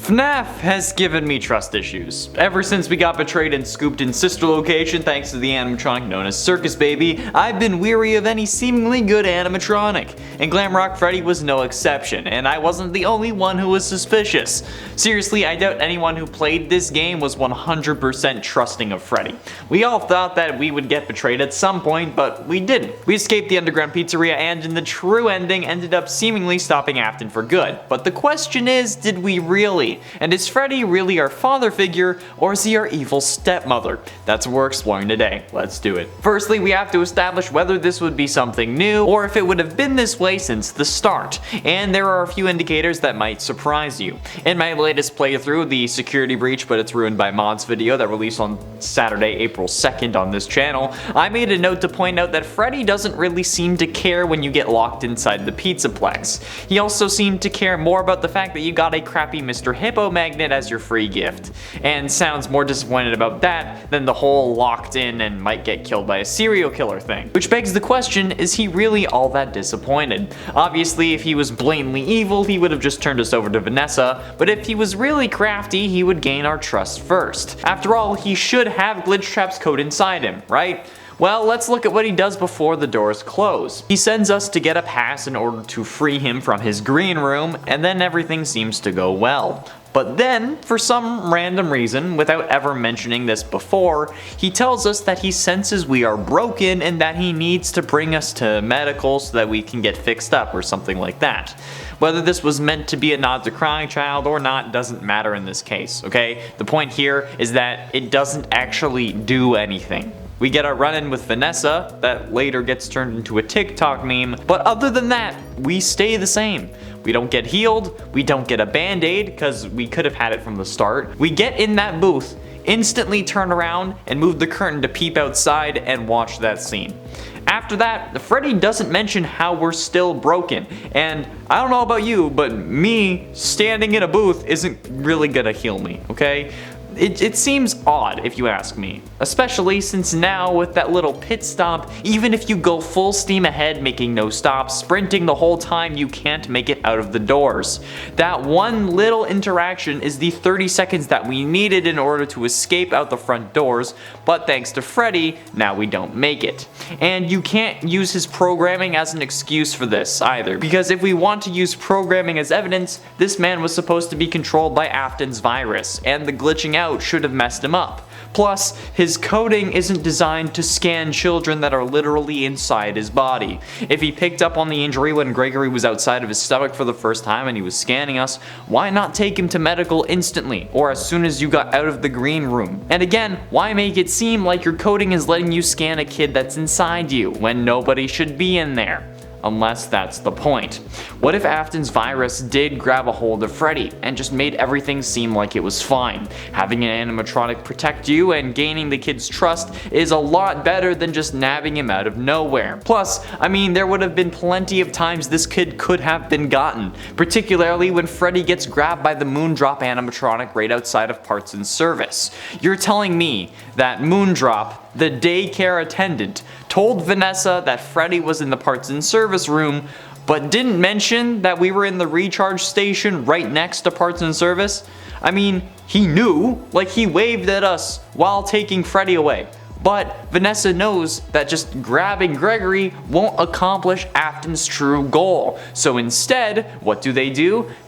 FNAF has given me trust issues. Ever since we got betrayed and scooped in sister location thanks to the animatronic known as Circus Baby, I've been weary of any seemingly good animatronic. And Glamrock Freddy was no exception, and I wasn't the only one who was suspicious. Seriously, I doubt anyone who played this game was 100% trusting of Freddy. We all thought that we would get betrayed at some point, but we didn't. We escaped the underground pizzeria and in the true ending ended up seemingly stopping Afton for good. But the question is, did we really? And is Freddy really our father figure, or is he our evil stepmother? That's what we're exploring today. Let's do it. Firstly, we have to establish whether this would be something new, or if it would have been this way since the start. And there are a few indicators that might surprise you. In my latest playthrough, the Security Breach But It's Ruined by Mods video that released on Saturday, April 2nd on this channel, I made a note to point out that Freddy doesn't really seem to care when you get locked inside the pizzaplex. He also seemed to care more about the fact that you got a crappy Mr. Hippo magnet as your free gift, and sounds more disappointed about that than the whole locked in and might get killed by a serial killer thing. Which begs the question, is he really all that disappointed? Obviously, if he was blatantly evil, he would have just turned us over to Vanessa, but if he was really crafty, he would gain our trust first. After all, he should have Glitch Trap's code inside him, right? Well, let's look at what he does before the doors close. He sends us to get a pass in order to free him from his green room, and then everything seems to go well. But then, for some random reason, without ever mentioning this before, he tells us that he senses we are broken and that he needs to bring us to medical so that we can get fixed up or something like that. Whether this was meant to be a nod to Crying Child or not doesn't matter in this case, okay? The point here is that it doesn't actually do anything. We get our run-in with Vanessa, that later gets turned into a TikTok meme, but other than that, we stay the same. We don't get healed, we don't get a band-aid, because we could have had it from the start. We get in that booth, instantly turn around, and move the curtain to peep outside and watch that scene. After that, Freddy doesn't mention how we're still broken, and I don't know about you, but me standing in a booth isn't really gonna heal me, okay? It seems odd if you ask me, especially since now with that little pit stop, even if you go full steam ahead making no stops, sprinting the whole time, you can't make it out of the doors. That one little interaction is the 30 seconds that we needed in order to escape out the front doors, but thanks to Freddy, now we don't make it. And you can't use his programming as an excuse for this either, because if we want to use programming as evidence, this man was supposed to be controlled by Afton's virus, and the glitching out should have messed him up. Plus, his coding isn't designed to scan children that are literally inside his body. If he picked up on the injury when Gregory was outside of his stomach for the first time and he was scanning us, why not take him to medical instantly, or as soon as you got out of the green room? And again, why make it seem like your coding is letting you scan a kid that's inside you when nobody should be in there? Unless that's the point. What if Afton's virus did grab a hold of Freddy and just made everything seem like it was fine? Having an animatronic protect you and gaining the kid's trust is a lot better than just nabbing him out of nowhere. Plus, I mean, there would have been plenty of times this kid could have been gotten, particularly when Freddy gets grabbed by the Moondrop animatronic right outside of Parts and Service. You're telling me that Moondrop, the daycare attendant, told Vanessa that Freddy was in the Parts and Service room, but didn't mention that we were in the recharge station right next to Parts and Service? I mean, he knew, like he waved at us while taking Freddy away. But Vanessa knows that just grabbing Gregory won't accomplish Afton's true goal. So instead, what do?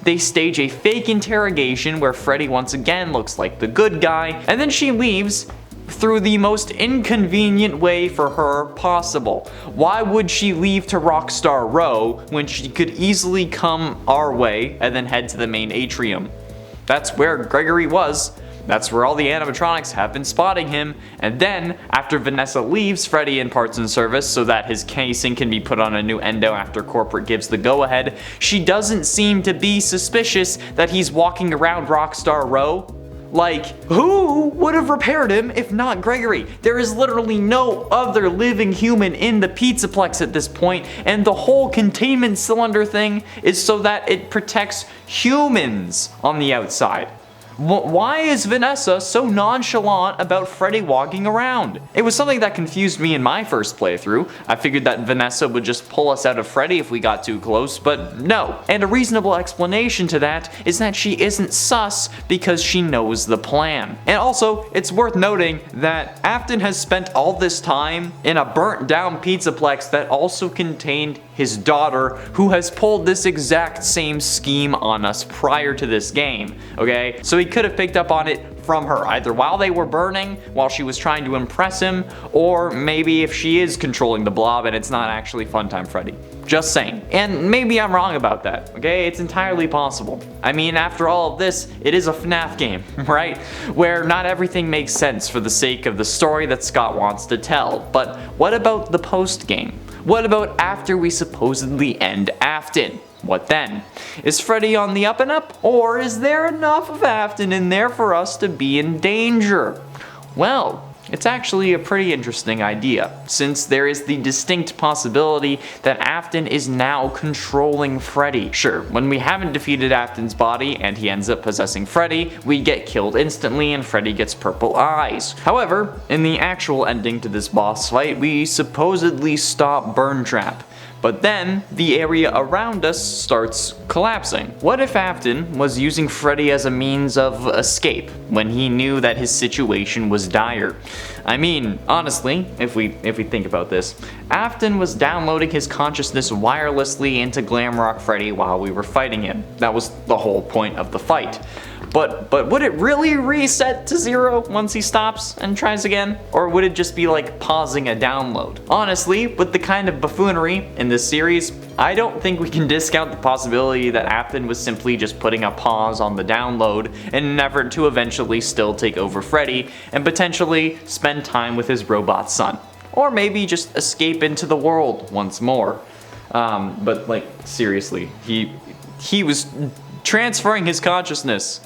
They stage a fake interrogation where Freddy once again looks like the good guy, and then she leaves through the most inconvenient way for her possible. Why would she leave to Rockstar Row when she could easily come our way and then head to the main atrium? That's where Gregory was. That's where all the animatronics have been spotting him. And then, after Vanessa leaves Freddy in Parts and Service so that his casing can be put on a new endo after corporate gives the go-ahead, she doesn't seem to be suspicious that he's walking around Rockstar Row. Like, who would have repaired him if not Gregory? There is literally no other living human in the pizzaplex at this point, and the whole containment cylinder thing is so that it protects humans on the outside. Why is Vanessa so nonchalant about Freddy walking around? It was something that confused me in my first playthrough. I figured that Vanessa would just pull us out of Freddy if we got too close, but no. And a reasonable explanation to that is that she isn't sus because she knows the plan. And also, it's worth noting that Afton has spent all this time in a burnt down pizzaplex that also contained his daughter, who has pulled this exact same scheme on us prior to this game, okay? So he could have picked up on it from her, either while they were burning, while she was trying to impress him, or maybe if she is controlling the blob and it's not actually Funtime Freddy. Just saying. And maybe I'm wrong about that, okay? It's entirely possible. I mean, after all of this, it is a FNAF game, right? Where not everything makes sense for the sake of the story that Scott wants to tell. But what about the post-game? What about after we supposedly end Afton? What then? Is Freddy on the up and up? Or is there enough of Afton in there for us to be in danger? Well, it's actually a pretty interesting idea, since there is the distinct possibility that Afton is now controlling Freddy. Sure, when we haven't defeated Afton's body and he ends up possessing Freddy, we get killed instantly and Freddy gets purple eyes. However, in the actual ending to this boss fight, we supposedly stop Burn Trap. But then, the area around us starts collapsing. What if Afton was using Freddy as a means of escape when he knew that his situation was dire? I mean, honestly, if we think about this, Afton was downloading his consciousness wirelessly into Glamrock Freddy while we were fighting him. That was the whole point of the fight. But would it really reset to 0 once he stops and tries again? Or would it just be like pausing a download? Honestly, with the kind of buffoonery in this series, I don't think we can discount the possibility that Afton was simply just putting a pause on the download in an effort to eventually still take over Freddy and potentially spend time with his robot son. Or maybe just escape into the world once more. But like, seriously, he was transferring his consciousness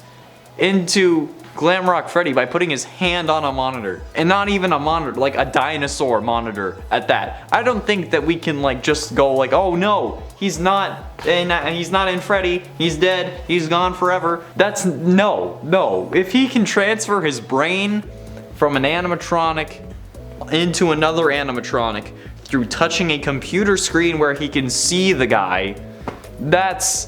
into Glamrock Freddy by putting his hand on a monitor. And not even a monitor, like a dinosaur monitor at that. I don't think that we can like just go like, oh no, he's not in Freddy, he's dead, he's gone forever. That's no. If he can transfer his brain from an animatronic into another animatronic through touching a computer screen where he can see the guy, that's...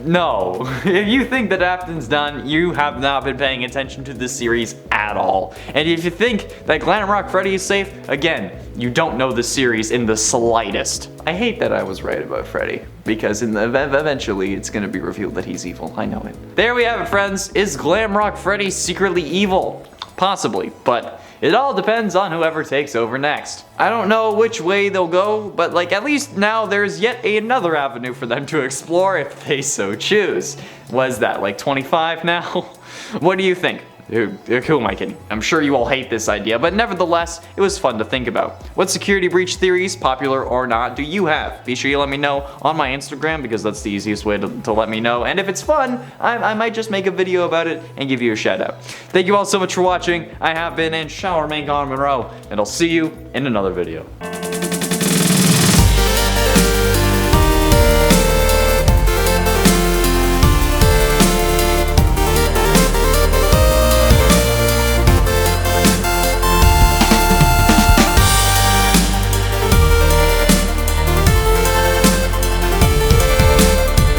No. If you think that Afton's done, you have not been paying attention to this series at all. And if you think that Glamrock Freddy is safe, again, you don't know the series in the slightest. I hate that I was right about Freddy, because eventually it's gonna be revealed that he's evil. I know it. There we have it, friends. Is Glamrock Freddy secretly evil? Possibly, but it all depends on whoever takes over next. I don't know which way they'll go, but like at least now there's yet another avenue for them to explore if they so choose. Was that like 25 now? What do you think? Who am I kidding? I'm sure you all hate this idea, but nevertheless, it was fun to think about. What security breach theories, popular or not, do you have? Be sure you let me know on my Instagram, because that's the easiest way to let me know. And if it's fun, I might just make a video about it and give you a shout out. Thank you all so much for watching. I have been and shall remain Connor Monroe, and I'll see you in another video.